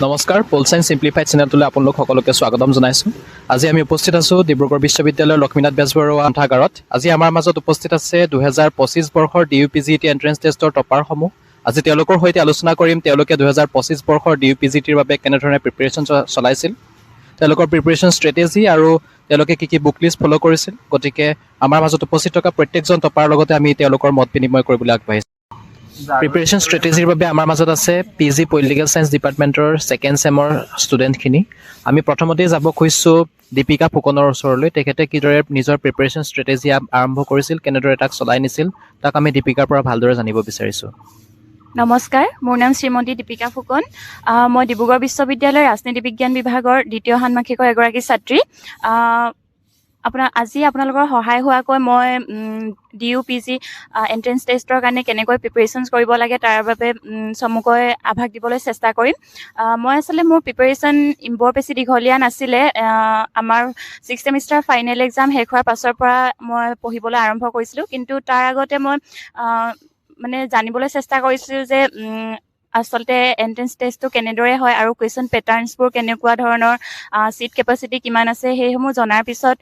নমস্কাৰ, pol science ছিম্প্লিফাইড চেনেলটোলৈ আপোনালোক সকলোকে স্বাগতম জনাইছোঁ। আজি আমি উপস্থিত আছোঁ ডিব্ৰুগড় বিশ্ববিদ্যালয়ৰ লক্ষ্মীনাথ বেজবৰুৱা গ্ৰন্থাগাৰত। আজি আমাৰ মাজত উপস্থিত আছে 2025 বৰ্ষৰ DUPGT এণ্ট্ৰেন্স টেষ্টৰ টপাৰসমূহ। আজি তেওঁলোকৰ সৈতে আলোচনা কৰিম তেওঁলোকে 2025 বৰ্ষৰ DUPGTৰ বাবে কেনেধৰণে প্ৰিপেৰেশ্যন চলাইছিল, তেওঁলোকৰ প্ৰিপেৰেশ্যন ষ্ট্ৰেটেজি আৰু তেওঁলোকে কি বুক লিষ্ট ফ'ল' কৰিছিল। গতিকে আমাৰ মাজত উপস্থিত থকা প্ৰত্যেকজন টপাৰৰ লগতে আমি তেওঁলোকৰ মত বিনিময় কৰিবলৈ আগবাঢ়িছোঁ। প্ৰিপেৰেশ্যন ষ্ট্ৰেটেজিৰ বাবে আমাৰ মাজত আছে PG পলিটিকেল ছায়েন্স ডিপাৰ্টমেণ্টৰ ছেকেণ্ড ছেমৰ ষ্টুডেণ্টখিনি। আমি প্ৰথমতেই যাব খুজিছোঁ দীপিকা ফুকনৰ ওচৰলৈ। তেখেতে কিদৰে নিজৰ প্ৰিপেৰেশ্যন ষ্ট্ৰেটেজি আৰম্ভ কৰিছিল, কেনেদৰে তাক চলাই নিছিল, তাক আমি দীপিকাৰ পৰা ভালদৰে জানিব বিচাৰিছোঁ। নমস্কাৰ, মোৰ নাম শ্ৰীমতী দীপিকা ফুকন। মই ডিব্ৰুগড় বিশ্ববিদ্যালয়ৰ ৰাজনীতি বিজ্ঞান বিভাগৰ দ্বিতীয় ষান্মাসিকৰ এগৰাকী ছাত্ৰী। আজি আপোনালোকৰ সহায় হোৱাকৈ মই DUPG এণ্ট্ৰেন্স টেষ্টৰ কাৰণে কেনেকৈ প্ৰিপেৰেশ্যনছ কৰিব লাগে তাৰ বাবে চমুকৈ আভাস দিবলৈ চেষ্টা কৰিম। মই আচলতে মোৰ প্ৰিপেৰেশ্যন বৰ বেছি দীঘলীয়া নাছিলে। আমাৰ 6th ছেমিষ্টাৰ ফাইনেল এক্সাম শেষ হোৱাৰ পাছৰ পৰা মই পঢ়িবলৈ আৰম্ভ কৰিছিলোঁ, কিন্তু তাৰ আগতে মই জানিবলৈ চেষ্টা কৰিছিলোঁ যে আচলতে এণ্ট্ৰেন্স টেষ্টটো কেনেদৰে হয় আৰু কুৱেশ্যন পেটাৰ্ণছবোৰ কেনেকুৱা ধৰণৰ, ছিট কেপাচিটি কিমান আছে, সেইসমূহ জনাৰ পিছত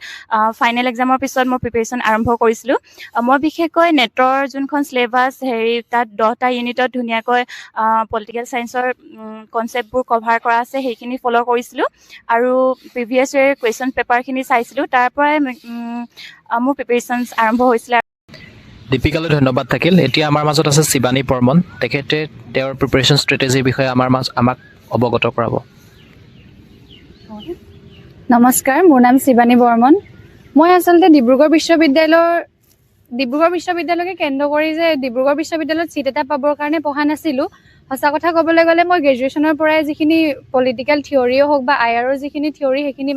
ফাইনেল এক্সামৰ পিছত মই প্ৰিপেৰেশ্যন আৰম্ভ কৰিছিলোঁ। মই বিশেষকৈ নেটৰ যোনখন চিলেবাছ তাত 10টা ইউনিটত ধুনীয়াকৈ পলিটিকেল ছায়েন্সৰ কনচেপ্টবোৰ কভাৰ কৰা আছে, সেইখিনি ফ'ল' কৰিছিলোঁ আৰু প্ৰিভিয়াছ ইয়েৰ কুৱেশ্যন পেপাৰখিনি চাইছিলোঁ। তাৰ পৰাই মোৰ প্ৰিপেৰেশ্যনছ আৰম্ভ হৈছিলে। দীপিকালৈ ধন্যবাদ থাকিল। এতিয়া আমাৰ মাজত আছে শিৱানী বৰ্মন। তেখেতে তেওঁৰ প্ৰিপেৰেশ্যন ষ্ট্ৰেটেজিৰ বিষয়ে আমাক অৱগত কৰাব। নমস্কাৰ, মোৰ নাম শিৱানী বৰ্মন। মই আচলতে ডিব্ৰুগড় বিশ্ববিদ্যালয়কে কেন্দ্ৰ কৰি যে ডিব্ৰুগড় বিশ্ববিদ্যালয়ত ছিট এটা পাবৰ কাৰণে পঢ়া নাছিলোঁ। সঁচা কথা ক'বলৈ গ'লে মই গ্ৰেজুৱেশ্যনৰ পৰাই যিখিনি পলিটিকেল থিয়ৰিও হওক বা IRৰ যিখিনি থিয়ৰি, সেইখিনি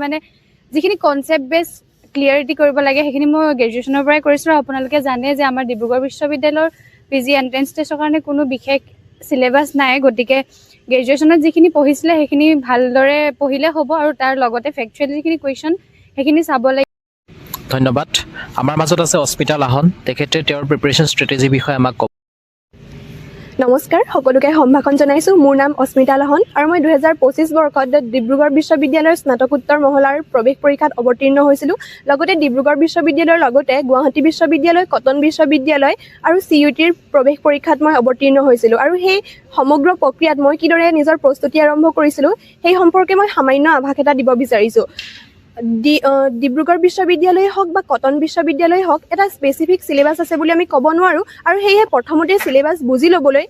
যিখিনি কনচেপ্ট বেছ ক্লিয়াৰিটি কৰিব লাগে সেইখিনি মই গ্ৰেজুৱেশ্যনৰ পৰাই কৰিছিলোঁ। আপোনালোকে জানে যে আমাৰ ডিব্ৰুগড় বিশ্ববিদ্যালয়ৰ PG এণ্ট্ৰেন্স টেষ্টৰ কাৰণে কোনো বিশেষ চিলেবাছ নাই। গতিকে গ্ৰেজুৱেশ্যনত যিখিনি পঢ়িছিলে সেইখিনি ভালদৰে পঢ়িলে হ'ব আৰু তাৰ লগতে ফেক্টুৱেল যিখিনি কুৱেশ্যন সেইখিনি চাব লাগিব। ধন্যবাদ। আমাৰ মাজত আছে অস্মিতা লাহন। তেখেতে তেওঁৰ প্ৰিপেৰেশ্যন ষ্ট্ৰেটেজিৰ বিষয়ে আমাক ক'ব। নমস্কাৰ, সকলোকে সম্ভাষণ জনাইছোঁ। মোৰ নাম অস্মিতা লাহন আৰু মই 2025 বৰ্ষত ডিব্ৰুগড় বিশ্ববিদ্যালয়ৰ স্নাতকোত্তৰ মহলাৰ প্ৰৱেশ পৰীক্ষাত অৱতীৰ্ণ হৈছিলোঁ। লগতে ডিব্ৰুগড় বিশ্ববিদ্যালয়ৰ লগতে গুৱাহাটী বিশ্ববিদ্যালয়, কটন বিশ্ববিদ্যালয় আৰু CUTৰ প্ৰৱেশ পৰীক্ষাত মই অৱতীৰ্ণ হৈছিলোঁ। আৰু সেই সমগ্ৰ প্ৰক্ৰিয়াত মই কিদৰে নিজৰ প্ৰস্তুতি আৰম্ভ কৰিছিলোঁ সেই সম্পৰ্কে মই সামান্য আভাস এটা দিব বিচাৰিছোঁ। ডিব্ৰুগড় বিশ্ববিদ্যালয়ে হওক বা কটন বিশ্ববিদ্যালয়ে হওক, এটা স্পেচিফিক চিলেবাছ আছে বুলি আমি ক'ব নোৱাৰোঁ। আৰু সেয়েহে প্ৰথমতে চিলেবাছ বুজি ল'বলৈ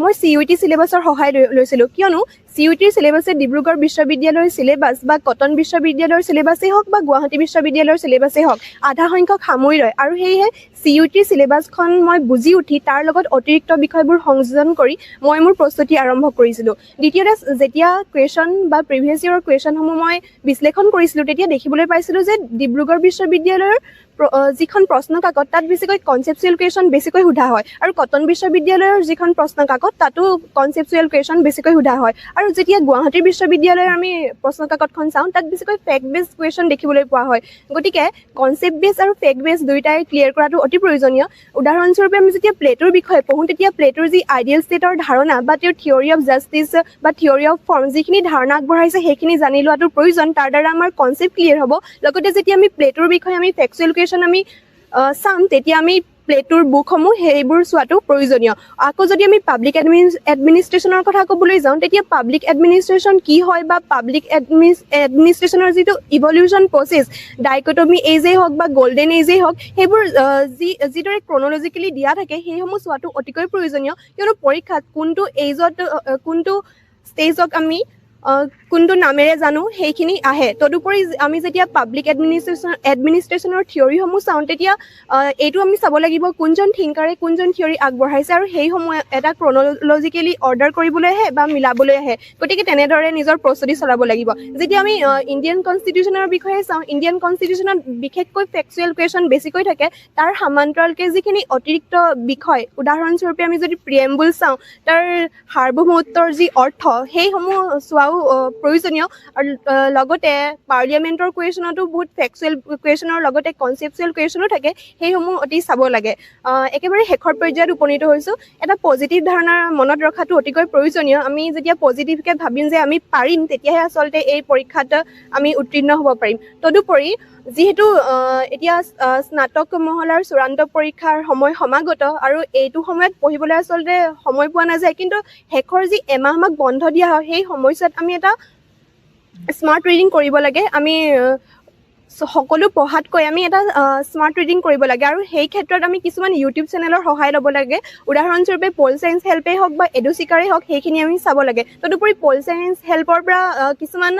মই CUT চিলেবাছৰ সহায় লৈছিলোঁ, কিয়নো CUTৰ চিলেবাছে ডিব্ৰুগড় বিশ্ববিদ্যালয়ৰ চিলেবাছ বা কটন বিশ্ববিদ্যালয়ৰ চিলেবাছেই হওক বা গুৱাহাটী বিশ্ববিদ্যালয়ৰ চিলেবাছেই হওক আধা সংখ্যক সামৰি লয়। আৰু সেয়েহে CUTৰ চিলেবাছখন মই বুজি উঠি তাৰ লগত অতিৰিক্ত বিষয়বোৰ সংযোজন কৰি মই মোৰ প্ৰস্তুতি আৰম্ভ কৰিছিলোঁ। দ্বিতীয়তে, যেতিয়া কুৱেশ্যন বা প্ৰিভিয়াছ ইয়েৰৰ কুৱেশ্যনসমূহ মই বিশ্লেষণ কৰিছিলোঁ, তেতিয়া দেখিবলৈ পাইছিলোঁ যে ডিব্ৰুগড় বিশ্ববিদ্যালয়ৰ যিখন প্ৰশ্ন কাকত তাত বেছিকৈ কনচেপচুৱেল কুৱেশ্যন বেছিকৈ সোধা হয়, আৰু কটন বিশ্ববিদ্যালয়ৰ যিখন প্ৰশ্ন কাকত তাতো কনচেপচুৱেল কুৱেশ্যন বেছিকৈ সোধা হয়। আৰু যেতিয়া গুৱাহাটী বিশ্ববিদ্যালয়ৰ আমি প্ৰশ্ন কাকতখন চাওঁ, তাত বেছিকৈ ফেক্ট বেছ কুৱেশ্যন দেখিবলৈ পোৱা হয়। গতিকে কনচেপ্ট বেছ আৰু ফেক্ট বেছ দুয়োটাই ক্লিয়াৰ কৰাটো অতি প্ৰয়োজনীয়। উদাহৰণস্বৰূপে আমি যেতিয়া প্লেটোৰ বিষয়ে পঢ়োঁ, তেতিয়া প্লেটোৰ যি আইডিয়েল ষ্টেটৰ ধাৰণা বা তেওঁৰ থিয়ৰী অফ জাষ্টিছ বা থিয়ৰী অফ ফৰ্ম যিখিনি ধাৰণা আগবঢ়াইছে সেইখিনি জানি লোৱাটো প্ৰয়োজন। তাৰ দ্বাৰা আমাৰ কনচেপ্ট ক্লিয়াৰ হ'ব। লগতে যেতিয়া আমি প্লেটোৰ বিষয়ে আমি ফেক্টুৱেল কুৱেশ্যন আমি চাম, তেতিয়া আমি প্লেটোৰ বুকসমূহ সেইবোৰ চোৱাটো প্ৰয়োজনীয়। আকৌ যদি আমি পাব্লিক এডমিনিষ্ট্ৰেশ্যনৰ কথা ক'বলৈ যাওঁ, তেতিয়া পাব্লিক এডমিনিষ্ট্ৰেশ্যন কি হয় বা পাব্লিক এডমিনিষ্ট্ৰেশ্যনৰ যিটো ইভলিউশ্যন প্ৰচেছ, ডাইকটমি এজেই হওক বা গল্ডেন এজেই হওক, সেইবোৰ যিদৰে ক্ৰনলজিকেলি দিয়া থাকে সেইসমূহ চোৱাটো অতিকৈ প্ৰয়োজনীয়। কিয়নো পৰীক্ষাত কোনটো এজত কোনটো ষ্টেজক আমি কোনটো নামেৰে জানো সেইখিনি আহে। তদুপৰি আমি যেতিয়া পাব্লিক এডমিনিষ্ট্ৰেশ্যনৰ থিয়ৰিসমূহ চাওঁ, তেতিয়া এইটো আমি চাব লাগিব কোনজন থিংকাৰে কোনজন থিয়ৰি আগবঢ়াইছে আৰু সেইসমূহ এটা ক্ৰনলজিকেলি অৰ্ডাৰ কৰিবলৈ আহে বা মিলাবলৈ আহে। গতিকে তেনেদৰে নিজৰ প্ৰস্তুতি চলাব লাগিব। যেতিয়া আমি ইণ্ডিয়ান কনষ্টিটিউশ্যনৰ বিষয়ে চাওঁ, ইণ্ডিয়ান কনষ্টিটিউশ্যনত বিশেষকৈ ফেক্টুৱেল কুৱেশ্যন বেছিকৈ থাকে। তাৰ সমান্তৰালকৈ যিখিনি অতিৰিক্ত বিষয়, উদাহৰণস্বৰূপে আমি যদি প্ৰিএম্বুল চাওঁ, তাৰ সাৰ্বভৌমত্বৰ যি অৰ্থ সেইসমূহ চোৱাও পঢ়াও প্ৰয়োজনীয় আৰু লগতে পাৰ্লিয়ামেণ্টৰ কুৱেশ্যনতো বহুত ফেক্সুৱেল কুৱেশ্যনৰ লগতে কনচেপচুৱেল কুৱেশ্যনো থাকে, সেইসমূহ অতি চাব লাগে। একেবাৰে শেষৰ পৰ্যায়ত উপনীত হৈছোঁ। এটা পজিটিভ ধাৰণা মনত ৰখাটো অতিকৈ প্ৰয়োজনীয়। আমি যেতিয়া পজিটিভকৈ ভাবিম যে আমি পাৰিম, তেতিয়াহে আচলতে এই পৰীক্ষাত আমি উত্তীৰ্ণ হ'ব পাৰিম। তদুপৰি যিহেতু এতিয়া স্নাতক মহলাৰ চূড়ান্ত পৰীক্ষাৰ সময় সমাগত আৰু এইটো সময়ত পঢ়িবলৈ আচলতে সময় পোৱা নাযায়, কিন্তু শেষৰ যি এমাহ আমাক বন্ধ দিয়া হয় সেই সময়ছোৱাত আমি এটা স্মাৰ্ট ৰিডিং কৰিব লাগে। আমি সকলো পঢ়াতকৈ আমি এটা স্মাৰ্ট ৰিডিং কৰিব লাগে আৰু সেই ক্ষেত্ৰত আমি কিছুমান ইউটিউব চেনেলৰ সহায় ল'ব লাগে। উদাহৰণস্বৰূপে পল চায়েন্স হেল্পেই হওক বা এডুচিকাৰেই হওক, সেইখিনি আমি চাব লাগে। তদুপৰি পল চায়েন্স হেল্পৰ পৰা কিছুমান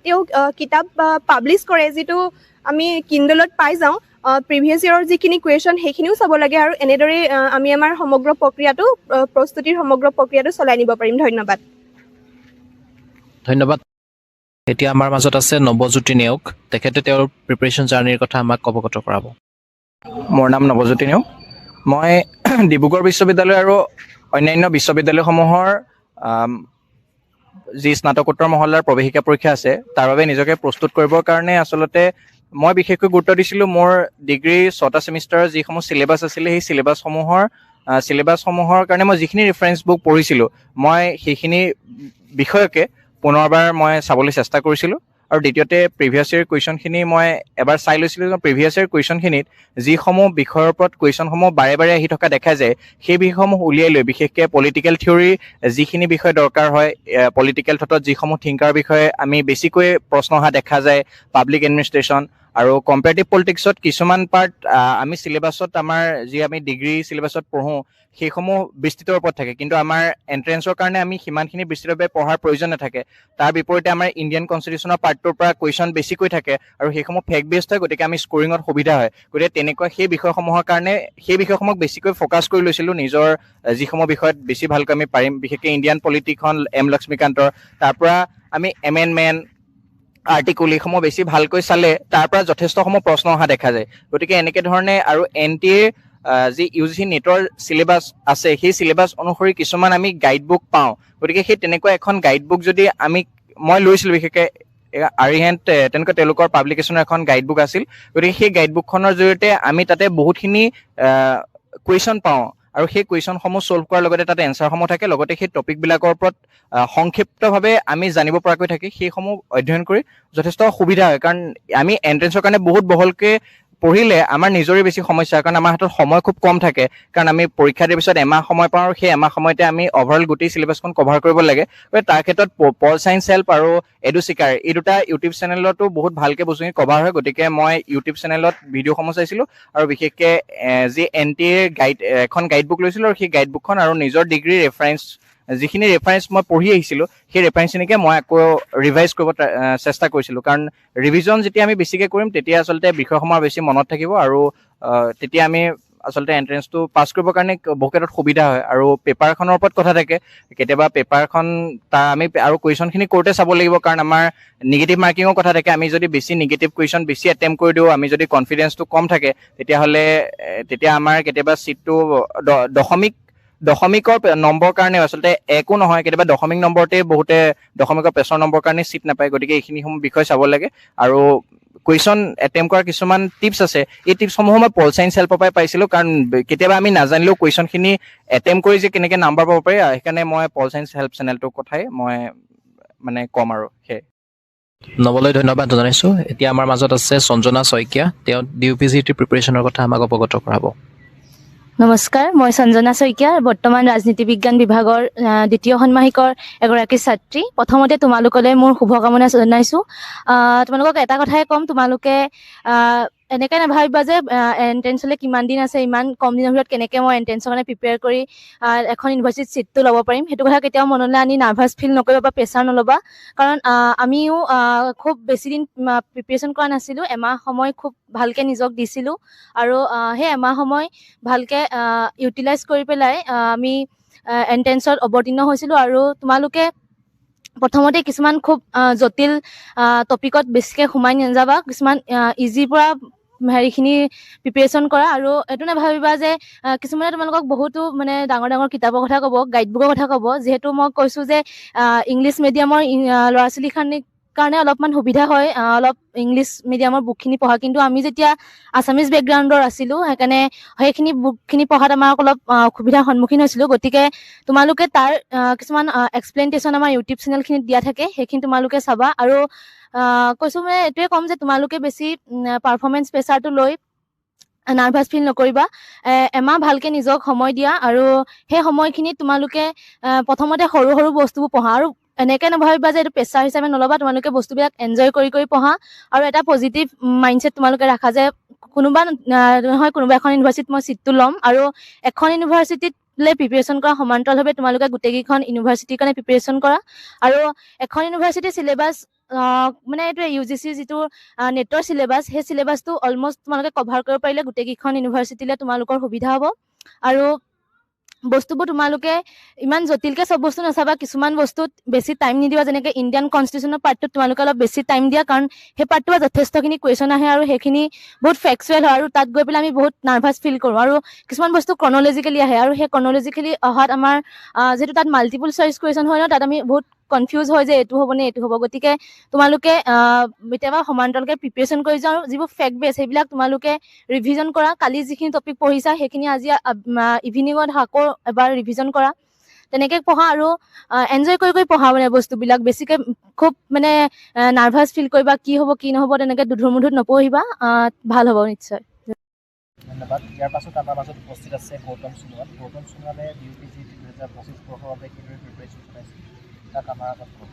তেওঁ কিতাপ পাব্লিছ কৰে, যিটো আমি কিণ্ডলত পাই যাওঁ। প্ৰিভিয়াছ ইয়েৰৰ যিখিনি কুৱেশ্যন সেইখিনিও চাব লাগে আৰু এনেদৰেই আমি আমাৰ সমগ্ৰ প্ৰক্ৰিয়াটো প্ৰস্তুতিৰ সমগ্ৰ প্ৰক্ৰিয়াটো চলাই নিব পাৰিম। ধন্যবাদ। ধন্যবাদ। এতিয়া আমাৰ মাজত আছে নৱজ্যোতি নেওগ। তেখেতে তেওঁৰ প্ৰিপেৰেশ্যন জাৰ্ণিৰ কথা আমাক অৱগত কৰাব। মোৰ নাম নৱজ্যোতি নেওগ। মই ডিব্ৰুগড় বিশ্ববিদ্যালয় আৰু অন্যান্য বিশ্ববিদ্যালয়সমূহৰ যি স্নাতকোত্তৰ মহলাৰ প্ৰৱেশিকা পৰীক্ষা আছে তাৰ বাবে নিজকে প্ৰস্তুত কৰিবৰ কাৰণে আচলতে মই বিশেষকৈ গুৰুত্ব দিছিলোঁ মোৰ ডিগ্ৰী 6টা ছেমিষ্টাৰৰ যিসমূহ চিলেবাছ আছিলে সেই চিলেবাছসমূহৰ কাৰণে মই যিখিনি ৰেফাৰেঞ্চ বুক পঢ়িছিলোঁ মই সেইখিনি বিষয়কে পুনৰবাৰ মই চাবলৈ চেষ্টা কৰিছিলোঁ। আৰু দ্বিতীয়তে প্ৰিভিয়াছ ইয়েৰ কুৱেশ্যনখিনি মই এবাৰ চাই লৈছিলোঁ। প্ৰিভিয়াছ ইয়েৰ কুৱেশ্যনখিনিত যিসমূহ বিষয়ৰ ওপৰত কুৱেশ্যনসমূহ বাৰে বাৰে আহি থকা দেখা যায়, সেই বিষয়সমূহ উলিয়াই লৈ বিশেষকৈ পলিটিকেল থিয়ৰী যিখিনি বিষয় দৰকাৰ হয়, পলিটিকেল থটত যিসমূহ থিংকাৰ বিষয়ে আমি বেছিকৈ প্ৰশ্ন অহা দেখা যায়, পাব্লিক এডমিনিষ্ট্ৰেশ্যন আৰু কম্পেৰেটিভ পলিটিক্সত কিছুমান পাৰ্ট আমি চিলেবাছত আমাৰ যি আমি ডিগ্ৰী চিলেবাছত পঢ়োঁ সেইসমূহ বিস্তৃতৰ ওপৰত থাকে, কিন্তু আমাৰ এণ্ট্ৰেঞ্চৰ কাৰণে আমি সিমানখিনি বিস্তৃতভাৱে পঢ়াৰ প্ৰয়োজন নাথাকে। তাৰ বিপৰীতে আমাৰ ইণ্ডিয়ান কনষ্টিটিউশ্যনৰ পাৰ্টটোৰ পৰা কুৱেশ্যন বেছিকৈ থাকে আৰু সেইসমূহ ফেক্ট বেছড হয়, গতিকে আমি স্ক'ৰিঙত সুবিধা হয়। গতিকে তেনেকুৱা সেই বিষয়সমূহৰ কাৰণে সেই বিষয়সমূহক বেছিকৈ ফ'কাছ কৰি লৈছিলোঁ নিজৰ যিসমূহ বিষয়ত বেছি ভালকৈ আমি পাৰিম, বিশেষকৈ ইণ্ডিয়ান পলিটিকখন এম লক্ষ্মীকান্তৰ, তাৰ পৰা আমি এমেণ্ডমেণ্ট আৰ্টিকুল এইসমূহ বেছি ভালকৈ চালে তাৰ পৰা যথেষ্টসমূহ প্ৰশ্ন অহা দেখা যায়। গতিকে এনেকৈ ধৰণে আৰু NTA যি UGC নেটৰ চিলেবাছ আছে সেই চিলেবাছ অনুসৰি কিছুমান আমি গাইড বুক পাওঁ। গতিকে সেই তেনেকুৱা এখন গাইড বুক যদি মই লৈছিলোঁ, বিশেষকৈ আৰিহেণ্ট তেনেকুৱা তেওঁলোকৰ পাব্লিকেশ্যনৰ এখন গাইড বুক আছিল। গতিকে সেই গাইড বুকখনৰ জৰিয়তে আমি তাতে বহুতখিনি কুৱেশ্যন পাওঁ আৰু সেই কুৱেশ্যনসমূহ ছল্ভ কৰাৰ লগতে তাতে এনচাৰসমূহ থাকে, লগতে সেই টপিকবিলাকৰ ওপৰত সংক্ষিপ্তভাৱে আমি জানিব পৰাকৈ থাকে। সেইসমূহ অধ্যয়ন কৰি যথেষ্ট সুবিধা হয়, কাৰণ আমি এণ্ট্ৰেঞ্চৰ কাৰণে বহুত বহলকৈ পঢ়িলে আমাৰ নিজৰে বেছি সমস্যা, কাৰণ আমাৰ হাতত সময় খুব কম থাকে, কাৰণ আমি পৰীক্ষা দিয়াৰ পিছত এমাহ সময় পাওঁ আৰু সেই এমাহ সময়তে আমি অভাৰঅল গোটেই চিলেবাছখন কভাৰ কৰিব লাগে। গতিকে তাৰ ক্ষেত্ৰত পল চায়েন্স হেল্প আৰু এডুচিকাৰ এই দুটা ইউটিউব চেনেলতো বহুত ভালকৈ বস্তুখিনি কভাৰ হয়। গতিকে মই ইউটিউব চেনেলত ভিডিঅ'সমূহ চাইছিলোঁ আৰু বিশেষকৈ যি NTA এখন গাইড বুক লৈছিলোঁ আৰু সেই গাইড বুকখন আৰু নিজৰ ডিগ্ৰীৰ ৰেফাৰেঞ্চ যিখিনি ৰেফাৰেঞ্চ মই পঢ়ি আহিছিলোঁ সেই ৰেফাৰেঞ্চখিনিকে মই আকৌ ৰিভাইজ কৰিব চেষ্টা কৰিছিলোঁ, কাৰণ ৰিভিজন যেতিয়া আমি বেছিকৈ কৰিম তেতিয়া আচলতে বিষয়সমূহ বেছি মনত থাকিব আৰু তেতিয়া আমি আচলতে এণ্ট্ৰেঞ্চটো পাছ কৰিবৰ কাৰণে বহু ক্ষেত্ৰত সুবিধা হয়। আৰু পেপাৰখনৰ ওপৰত কথা থাকে, কেতিয়াবা পেপাৰখন আমি আৰু কুৱেশ্যনখিনি কৰোঁতে চাব লাগিব, কাৰণ আমাৰ নিগেটিভ মাৰ্কিঙৰ কথা থাকে। আমি যদি বেছি নিগেটিভ কুৱেশ্যন বেছি এটেম্প কৰি দিওঁ, আমি যদি কনফিডেঞ্চটো কম থাকে তেতিয়া আমাৰ কেতিয়াবা ছিটটো দশমিকৰ নম্বৰ কাৰণে আচলতে একো নহয়, কেতিয়াবা দশমিক নম্বৰতে বহুতে দশমিকৰ পেছৰ নম্বৰ কাৰণে ছিট নাপায়। গতিকে এইখিনিসমূহ বিষয় চাব লাগে আৰু কুৱেশ্যন এটেম্প কৰাৰ কিছুমান টিপছ আছে, এই টিপছসমূহ মই পল চায়েন্স হেল্পৰ পৰাই পাইছিলোঁ, কাৰণ কেতিয়াবা আমি নাজানিলেও কুৱেশ্যনখিনি এটেম্প কৰি যে কেনেকৈ নাম্বাৰ পাব পাৰি, সেইকাৰণে মই পল চায়েন্স হেল্প চেনেলটোৰ কথাই মই ক'ম আৰু সেই নৱলৈ ধন্যবাদ জনাইছোঁ। এতিয়া আমাৰ মাজত আছে সঞ্জনা শইকীয়া। তেওঁ DUPGT প্ৰিপেৰেশ্যনৰ কথা আমাক অৱগত কৰাব। নমস্কাৰ, মই সঞ্জনা শইকীয়া, বৰ্তমান ৰাজনীতি বিজ্ঞান বিভাগৰ দ্বিতীয় ষাণ্মাসিকৰ এগৰাকী ছাত্ৰী। প্ৰথমতে তোমালোকলৈ মোৰ শুভকামনা জনাইছোঁ। তোমালোকক এটা কথাই ক'ম, তোমালোকে এনেকৈ নাভাবিবা যে এণ্ট্ৰেঞ্চলৈ কিমান দিন আছে, ইমান কম দিনৰ ভিতৰত কেনেকৈ মই এণ্ট্ৰেঞ্চৰ কাৰণে প্ৰিপেয়াৰ কৰি এখন ইউনিভাৰ্চিটিত ছিটটো ল'ব পাৰিম। সেইটো কথা কেতিয়াও মনলৈ আনি নাৰ্ভাছ ফিল নকৰিবা বা প্ৰেছাৰ নল'বা, কাৰণ আমিও খুব বেছি দিন প্ৰিপেৰেশ্যন কৰা নাছিলোঁ। এমাহ সময় খুব ভালকৈ নিজক দিছিলোঁ আৰু সেই এমাহ সময় ভালকৈ ইউটিলাইজ কৰি পেলাই আমি এণ্ট্ৰেঞ্চত অৱতীৰ্ণ হৈছিলোঁ। আৰু তোমালোকে প্ৰথমতে কিছুমান খুব জটিল টপিকত বেছিকৈ সোমাই নাযাবা, কিছুমান ইজিৰ পৰা হেৰিখিনি প্ৰিপেৰেশ্যন কৰা। আৰু এইটো নাভাবিবা যে কিছুমানে তোমালোকক বহুতো মানে ডাঙৰ ডাঙৰ কিতাপৰ কথা ক'ব, গাইডবুকৰ কথা ক'ব। যিহেতু মই কৈছোঁ যে ইংলিছ মিডিয়ামৰ ল'ৰা ছোৱালীখিনিৰ কাৰণে অলপমান সুবিধা হয় অলপ ইংলিছ মিডিয়ামৰ বুকখিনি পঢ়া, কিন্তু আমি যেতিয়া আছামিজ বেকগ্ৰাউণ্ডৰ আছিলোঁ সেইকাৰণে সেইখিনি বুকখিনি পঢ়াত আমাৰ অলপ অসুবিধাৰ সন্মুখীন হৈছিলোঁ। গতিকে তোমালোকে তাৰ কিছুমান এক্সপ্লেইনেশ্যন আমাৰ ইউটিউব চেনেলখিনিত দিয়া থাকে, সেইখিনি তোমালোকে চাবা। আৰু কৈছোঁ মানে এইটোৱে ক'ম যে তোমালোকে বেছি পাৰফৰ্মেঞ্চ প্ৰেচাৰটো লৈ নাৰ্ভাছ ফিল নকৰিবা। এমাহ ভালকে নিজক সময় দিয়া, আৰু সেই সময়খিনিত তোমালোকে প্ৰথমতে সৰু সৰু বস্তুবোৰ পঢ়া। আৰু এনেকৈ নাভাবিবা যে এইটো প্ৰেচাৰ হিচাপে নল'বা, তোমালোকে বস্তুবিলাক এনজয় কৰি কৰি পঢ়া। আৰু এটা পজিটিভ মাইণ্ডছেট তোমালোকে ৰাখা যে কোনোবা নহয় কোনোবা এখন ইউনিভাৰ্চিটিত মই ছিটটো ল'ম, আৰু এখন ইউনিভাৰ্চিটিত প্ৰিপেৰেশ্যন কৰা সমান্তৰালভাৱে তোমালোকে গোটেইকেইখন ইউনিভাৰ্চিটিৰ কাৰণে প্ৰিপেৰেশ্যন কৰা। আৰু এখন ইউনিভাৰ্চিটিৰ চিলেবাছ মানে এইটোৱে UGCৰ যিটো নেটৰ চিলেবাছ, সেই চিলেবাছটো অলমষ্ট তোমালোকে কভাৰ কৰিব পাৰিলে গোটেইকেইখন ইউনিভাৰ্চিটিলৈ তোমালোকৰ সুবিধা হ'ব। আৰু বস্তুবোৰ তোমালোকে ইমান জটিলকৈ চব বস্তু নাচাবা, কিছুমান বস্তুত বেছি টাইম নিদিবা। যেনেকৈ ইণ্ডিয়ান কনষ্টিটিউশ্যনৰ পাৰ্টটোত তোমালোকে অলপ বেছি টাইম দিয়া, কাৰণ সেই পাৰ্টটোৰ পৰা যথেষ্টখিনি কুৱেশ্যন আহে আৰু সেইখিনি বহুত ফেক্সুৱেল হয়, আৰু তাত গৈ পেলাই আমি বহুত নাৰ্ভাছ ফিল কৰোঁ। আৰু কিছুমান বস্তু ক্ৰনলজিকেলি আহে, আৰু সেই ক্ৰনলজিকেলি অহাত আমাৰ যিহেতু তাত মাল্টিপুল চইচ কুৱেশ্যন হয় ন, তাত আমি বহুত কনফিউজ হয় যে এইটো হ'বনে এইটো হ'ব। গতিকে তোমালোকে কেতিয়াবা সমান্তৰালকৈ প্ৰিপেৰেশ্যন কৰি যোৱা, আৰু যিবোৰ ফেক্ট বেছ সেইবিলাক তোমালোকে ৰিভিজন কৰা। কালি যিখিনি টপিক পঢ়িছা সেইখিনি আজি ইভিনিঙত আকৌ এবাৰ ৰিভিজন কৰা। তেনেকৈ পঢ়া আৰু এনজয় কৰি কৰি পঢ়া মানে বস্তুবিলাক। বেছিকৈ খুব মানে নাৰ্ভাছ ফিল কৰিবা কি হ'ব কি নহ'ব তেনেকৈ দুধুৰ মুধুত নপঢ়িবা, ভাল হ'ব নিশ্চয়। ধন্যবাদ। ইয়াৰ পাছত আমাৰ মাজত উপস্থিত আছে গৌতম সোণোৱাল। গৌতম সোণোৱালে DUPG 2025 বৰ্ষৰ বাবে কিদৰে প্ৰিপেৰেশ্যন চলাইছে তাক আমাৰ আগত কওক।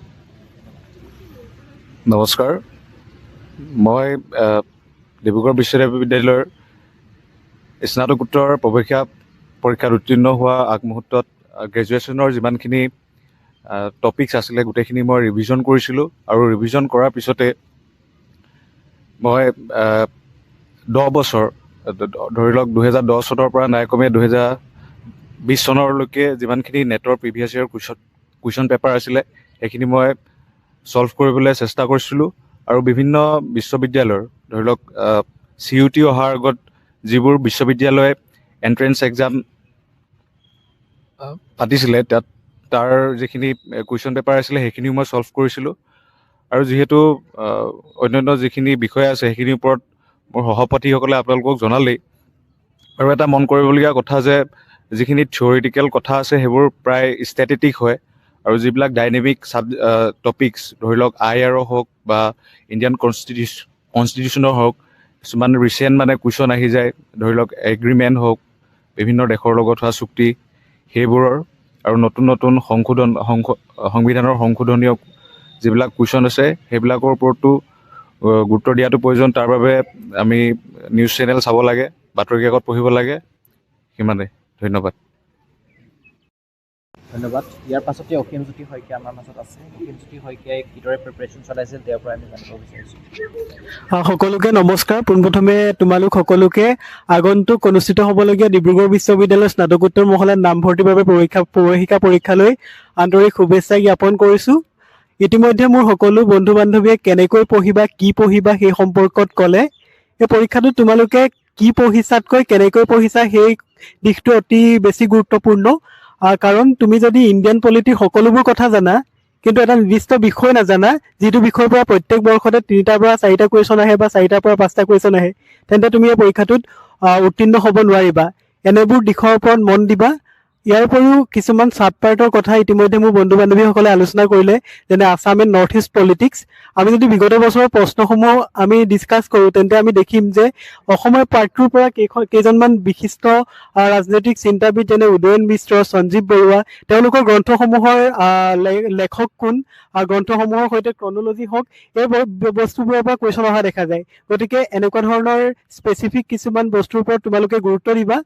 নমস্কাৰ, মই ডিব্ৰুগড় বিশ্ববিদ্যালয়ৰ স্নাতকোত্তৰ প্ৰৱেশিকা পৰীক্ষাত উত্তীৰ্ণ হোৱা আগমুহূৰ্তত গ্ৰেজুৱেশ্যনৰ যিমানখিনি টপিকছ আছিলে গোটেইখিনি মই ৰিভিজন কৰিছিলোঁ। আৰু ৰিভিজন কৰাৰ পিছতে মই 10 বছৰ ধৰি লওক 2010 চনৰ পৰা নাই কমে 2020 চনলৈকে যিমানখিনি নেটৰ প্ৰিভিয়াছ ইয়েৰ কুৱেশ্যন পেপাৰ আছিলে সেইখিনি মই ছল্ভ কৰিবলৈ চেষ্টা কৰিছিলোঁ। আৰু বিভিন্ন বিশ্ববিদ্যালয়ৰ ধৰি লওক CUT অহাৰ আগত যিবোৰ বিশ্ববিদ্যালয়ে এণ্ট্ৰেঞ্চ এক্সাম পাতিছিলে তাৰ যিখিনি কুৱেশ্যন পেপাৰ আছিলে সেইখিনিও মই ছল্ভ কৰিছিলোঁ। আৰু যিহেতু অন্যান্য যিখিনি বিষয় আছে সেইখিনিৰ ওপৰত মোৰ সহপাঠীসকলে আপোনালোকক জনালেই। আৰু এটা মন কৰিবলগীয়া কথা যে যিখিনি থিয়ৰিটিকেল কথা আছে সেইবোৰ প্ৰায় ষ্টেটিক হয়, আৰু যিবিলাক ডাইনেমিক টপিকছ ধৰি লওক IR হওক বা ইণ্ডিয়ান কনষ্টিটিউশ্যনৰ হওক, কিছুমান ৰিচেণ্ট মানে কুৱেশ্যন আহি যায়, ধৰি লওক এগ্ৰিমেণ্ট হওক, বিভিন্ন দেশৰ লগত হোৱা চুক্তি সেইবোৰৰ, আৰু নতুন নতুন সংবিধানৰ সংশোধনীয় যিবিলাক কুৱেশ্যন আছে সেইবিলাকৰ ওপৰতো গুৰুত্ব দিয়াটো প্ৰয়োজন। তাৰ বাবে আমি নিউজ চেনেল চাব লাগে, বাতৰি কাকত পঢ়িব লাগে, সিমানেই। ধন্যবাদ। ধন্যবাদ। ইয়াৰ পাছতে অসীমজ্যোতি শইকীয়া আমাৰ মাজত আছে। অসীমজ্যোতি শইকীয়াই কিদৰে প্ৰিপেৰেশ্যন চলাইছিল তেওঁৰ পৰা আমি জানিব বিচাৰিছোঁ। সকলোকে নমস্কাৰ। পোনপ্ৰথমে তোমালোক সকলোকে আগন্তুক অনুষ্ঠিত হ'বলগীয়া ডিব্ৰুগড় বিশ্ববিদ্যালয়ৰ স্নাতকোত্তৰ মহলাত নামভৰ্তিৰ বাবে প্ৰৱেশিকা পৰীক্ষালৈ আন্তৰিক শুভেচ্ছা জ্ঞাপন কৰিছোঁ। ইতিমধ্যে মোৰ সকলো বন্ধু বান্ধৱীয়ে কেনেকৈ পঢ়িবা কি পঢ়িবা সেই সম্পৰ্কত ক'লে। এই পৰীক্ষাটোত তোমালোকে কি পঢ়িছাতকৈ কেনেকৈ পঢ়িছা সেই দিশটো অতি বেছি গুৰুত্বপূৰ্ণ। কাৰণ তুমি যদি ইণ্ডিয়ান পলিটিৰ সকলোবোৰ কথা জানা কিন্তু এটা নিৰ্দিষ্ট বিষয় নাজানা, যিটো বিষয়ৰ পৰা প্ৰত্যেক বৰ্ষতে 3টাৰ পৰা 4টা কুৱেশ্যন আহে বা 4টাৰ পৰা 5টা কুৱেশ্যন আহে, তেন্তে তুমি এই পৰীক্ষাটোত উত্তীৰ্ণ হ'ব নোৱাৰিবা। এনেবোৰ দিশৰ ওপৰত মন দিবা। ইয়াৰ উপৰিও কিছুমান ছাব পাৰ্টৰ কথা ইতিমধ্যে মোৰ বন্ধু বান্ধৱীসকলে আলোচনা কৰিলে, যেনে Assam and north east politics. আমি যদি বিগত বছৰৰ প্ৰশ্নসমূহ আমি ডিছকাছ কৰোঁ তেন্তে আমি দেখিম যে অসমৰ পাৰ্টটোৰ পৰা কেইজনমান বিশিষ্ট ৰাজনৈতিক চিন্তাবিদ যেনে উদয়ন মিশ্ৰ, সঞ্জীৱ বৰুৱা, তেওঁলোকৰ গ্ৰন্থসমূহৰ লেখক কোন, গ্ৰন্থসমূহৰ সৈতে ক্ৰনলজি হওক, এই বস্তুবোৰৰ পৰা কুৱেশ্যন অহা দেখা যায়। গতিকে এনেকুৱা ধৰণৰ স্পেচিফিক কিছুমান বস্তুৰ ওপৰত তোমালোকে গুৰুত্ব দিবা।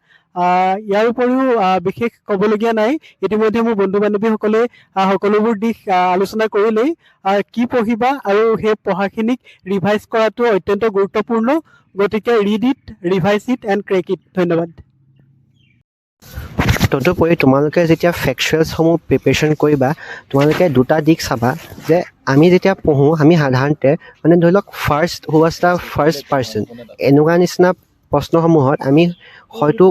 ইয়াৰ উপৰিও বিশেষ ক'বলগীয়া নাই। ইতিমধ্যে মোৰ বন্ধু বান্ধৱীসকলে সকলোবোৰ দিশ আলোচনা কৰিলেই। কি পঢ়িবা আৰু সেই পঢ়াখিনিক ৰিভাইজ কৰাটো অত্যন্ত গুৰুত্বপূৰ্ণ। গতিকে read it, revise it and crack it. ধন্যবাদ। তদুপৰি তোমালোকে যেতিয়া ফেকচুৱেলছসমূহ প্ৰিপেৰেশ্যন কৰিবা তোমালোকে দুটা দিশ চাবা যে আমি যেতিয়া পঢ়োঁ আমি সাধাৰণতে মানে ধৰি লওক who was the first person এনেকুৱা নিচিনা প্ৰশ্নসমূহত আমি হয়তো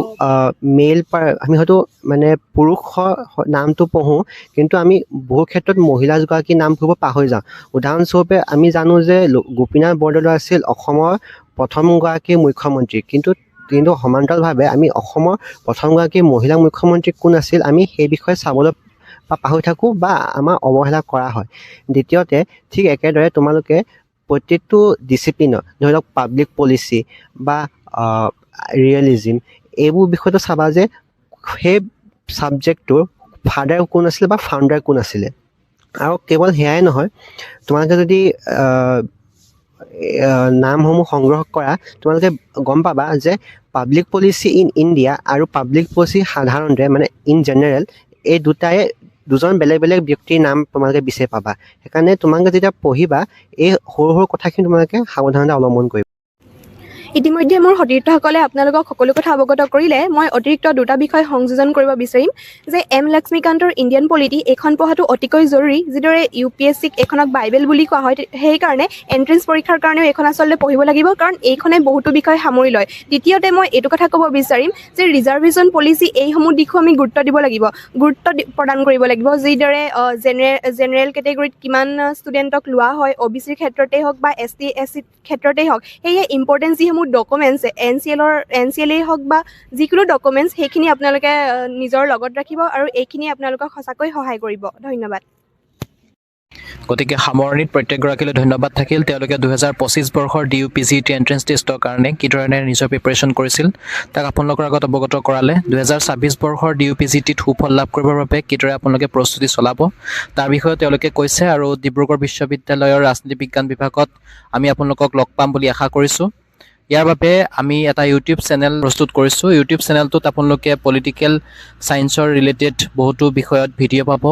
আমি হয়তো মানে পুৰুষৰ নামটো পঢ়োঁ কিন্তু আমি বহু ক্ষেত্ৰত মহিলাগৰাকীৰ নাম পঢ়িব পাহৰি যাওঁ। উদাহৰণস্বৰূপে আমি জানো যে গোপীনাথ বৰদলৈ আছিল অসমৰ প্ৰথমগৰাকী মুখ্যমন্ত্ৰী, কিন্তু সমান্তৰালভাৱে আমি অসমৰ প্ৰথমগৰাকী মহিলা মুখ্যমন্ত্ৰী কোন আছিল আমি সেই বিষয়ে চাবলৈ পাহৰি থাকোঁ বা আমাৰ অৱহেলা কৰা হয়। দ্বিতীয়তে ঠিক একেদৰে তোমালোকে প্ৰত্যেকটো ডিচিপ্লিনত ধৰি লওক পাব্লিক পলিচি বা ৰিয়েলিজিম এইবোৰ বিষয়টো চাবা যে সেই ছাবজেক্টটোৰ ফাদাৰ কোন আছিলে বা ফাউণ্ডাৰ কোন আছিলে। আৰু কেৱল সেয়াই নহয়, তোমালোকে যদি নামসমূহ সংগ্ৰহ কৰা তোমালোকে গম পাবা যে পাব্লিক পলিচি ইন ইণ্ডিয়া আৰু পাব্লিক পলিচি সাধাৰণতে মানে ইন জেনেৰেল এই দুজন বেলেগ বেলেগ ব্যক্তিৰ নাম তোমালোকে বিচাৰি পাবা। সেইকাৰণে তোমালোকে যেতিয়া পঢ়িবা এই সৰু সৰু কথাখিনি তোমালোকে সাৱধানতা অৱলম্বন কৰিবা। ইতিমধ্যে মোৰ সতীৰ্থসকলে আপোনালোকক সকলো কথা অৱগত কৰিলে। মই অতিৰিক্ত দুটা বিষয় সংযোজন কৰিব বিচাৰিম যে এম লক্ষ্মীকান্তৰ ইণ্ডিয়ান পলিটি এইখন পঢ়াটো অতিকৈ জৰুৰী। যিদৰে UPSCক এইখনক বাইবেল বুলি কোৱা হয়, সেইকাৰণে এণ্ট্ৰেঞ্চ পৰীক্ষাৰ কাৰণেও এইখন আচলতে পঢ়িব লাগিব, কাৰণ এইখনে বহুতো বিষয় সামৰি লয়। দ্বিতীয়তে মই এইটো কথা ক'ব বিচাৰিম যে ৰিজাৰ্ভেশ্যন পলিচি এইসমূহ দিশো আমি গুৰুত্ব দিব লাগিব, প্ৰদান কৰিব লাগিব। যিদৰে জেনেৰেল কেটেগৰীত কিমান ষ্টুডেণ্টক লোৱা হয়, OBCৰ ক্ষেত্ৰতেই হওক বা ST/SC ক্ষেত্ৰতেই হওক, সেয়ে ইম্পৰ্টেণ্ট যিসমূহ ডকুমেণ্টছ NCLয়েই হওক বা যিকোনো ডকুমেণ্টছ সেইখিনি আপোনালোকে নিজৰ লগত ৰাখিব আৰু এইখিনি আপোনালোকক সঁচাকৈ সহায় কৰিব। ধন্যবাদ। গতিকে সামৰণিত প্ৰত্যেকগৰাকীলৈ ধন্যবাদ থাকিল। তেওঁলোকে 2025 বৰ্ষৰ DUPGT এণ্ট্ৰেঞ্চ টেষ্টৰ কাৰণে কি ধৰণে নিজৰ প্ৰিপাৰেশ্যন কৰিছিল তাক আপোনালোকৰ আগত অৱগত কৰালে। 2026 বৰ্ষৰ DUPGTত সুফল লাভ কৰিবৰ বাবে কিদৰে আপোনালোকে প্ৰস্তুতি চলাব তাৰ বিষয়ে তেওঁলোকে কৈছে। আৰু ডিব্ৰুগড় বিশ্ববিদ্যালয়ৰ ৰাজনীতি বিজ্ঞান বিভাগত আমি আপোনালোকক লগ পাম বুলি আশা কৰিছোঁ। ইয়াৰ বাবে আমি এটা ইউটিউব চেনেল প্ৰস্তুত কৰিছোঁ। ইউটিউব চেনেলটোত আপোনালোকে পলিটিকেল ছায়েন্সৰ ৰিলেটেড বহুতো বিষয়ত ভিডিঅ' পাব।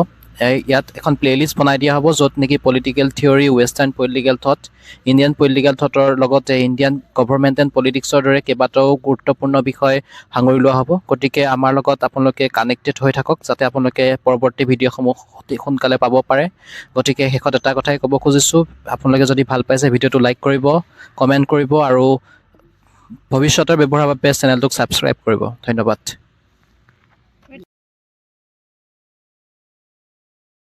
ইয়াত এখন প্লেলিষ্ট বনাই দিয়া হ'ব য'ত নেকি political theory, western political thought, Indian political থটৰ লগতে ইণ্ডিয়ান গভৰ্ণমেণ্ট এণ্ড পলিটিক্সৰ দৰে কেইবাটাও গুৰুত্বপূৰ্ণ বিষয় সাঙুৰি লোৱা হ'ব। গতিকে আমাৰ লগত আপোনালোকে কানেক্টেড হৈ থাকক যাতে আপোনালোকে পৰৱৰ্তী ভিডিঅ'সমূহ অতি সোনকালে পাব পাৰে। গতিকে শেষত এটা কথাই ক'ব খুজিছোঁ, আপোনালোকে যদি ভাল পাইছে ভিডিঅ'টো লাইক কৰিব, কমেণ্ট কৰিব আৰু ভৱিষ্যতৰ ব্যৱহাৰৰ বাবে চেনেলটোক ছাবস্ক্ৰাইব কৰিব। ধন্যবাদ।